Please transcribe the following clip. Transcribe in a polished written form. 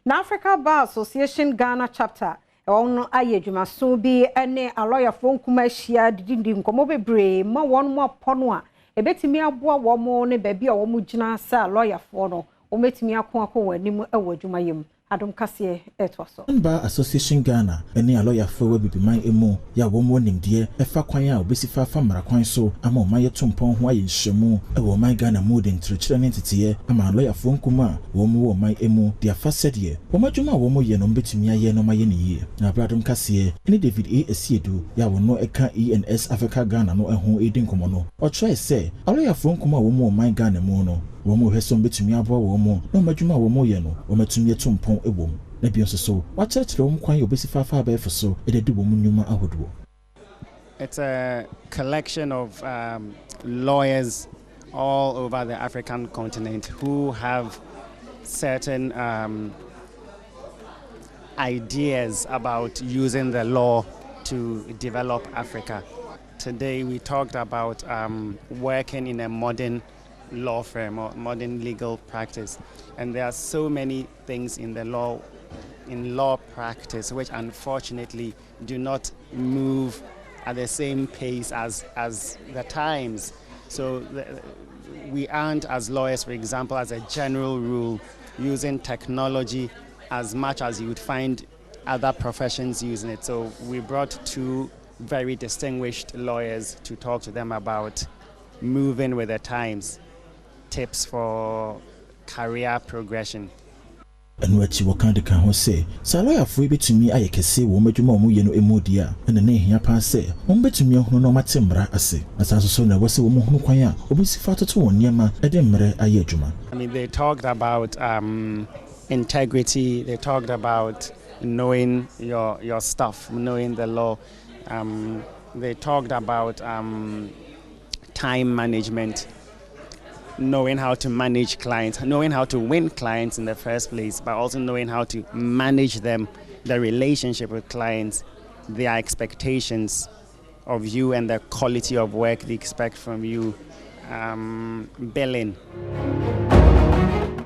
Na Africa Bar Association Ghana chapter ono aye dwumaso bi ene a lawyer fo nkuma ahia didi nkomo bebre ma won mo apono a ebetimi aboa wo mo ne ba bi a wo mo gina sa lawyer fo no o metimi akon wanim ewo adwumayem Adom Kasee etwaso Bar Association Ghana ene a lawyer fo we bibiman emu ya wo mo nimde efa kwan a obesifa fa mara kwan so ama o maye tompon ho aye nhwemu ewo man Ghana modern trichire ne tete ama lawyer fo nkuma wo mo wo man emu dia fa sedie wo madwuma wo mo ye no betimi aye no maye ne yie na Adom Kasee ene David A Esiedu ya wo no eka ENS Africa Ghana no eho edi nkomo no o try say a lawyer fo nkuma wo mo man Ghana mu no wo mo hweso betimi aboa wo mo no madwuma wo mo ye no wo metumi tompon ewom na bionso so wachechire wo kwan obesifa fa ba efo ededi wo mu nyuma ahodo. It's a collection of lawyers all over the African continent who have certain ideas about using the law to develop Africa. Today we talked about working in a modern law firm or modern legal practice, and there are so many things in the law practice which unfortunately do not move at the same pace as the times. So we aren't, as lawyers, for example, as a general rule, using technology as much as you would find other professions using it. So we brought two very distinguished lawyers to talk to them about moving with the times, tips for career progression. And what you can ho say, sa lawyer fo betumi aye kese wo madwuma o mo ye no emodia na ne hia pa say wo betumi hono no matembra ase asanso so na wose wo mo hono kwan a obesifa toto won niema e de mre aye adwuma. I mean, they talked about integrity, they talked about knowing your stuff, knowing the law. They talked about time management, knowing how to manage clients, knowing how to win clients in the first place, but also knowing how to manage them, the relationship with clients, their expectations of you and the quality of work they expect from you, billing.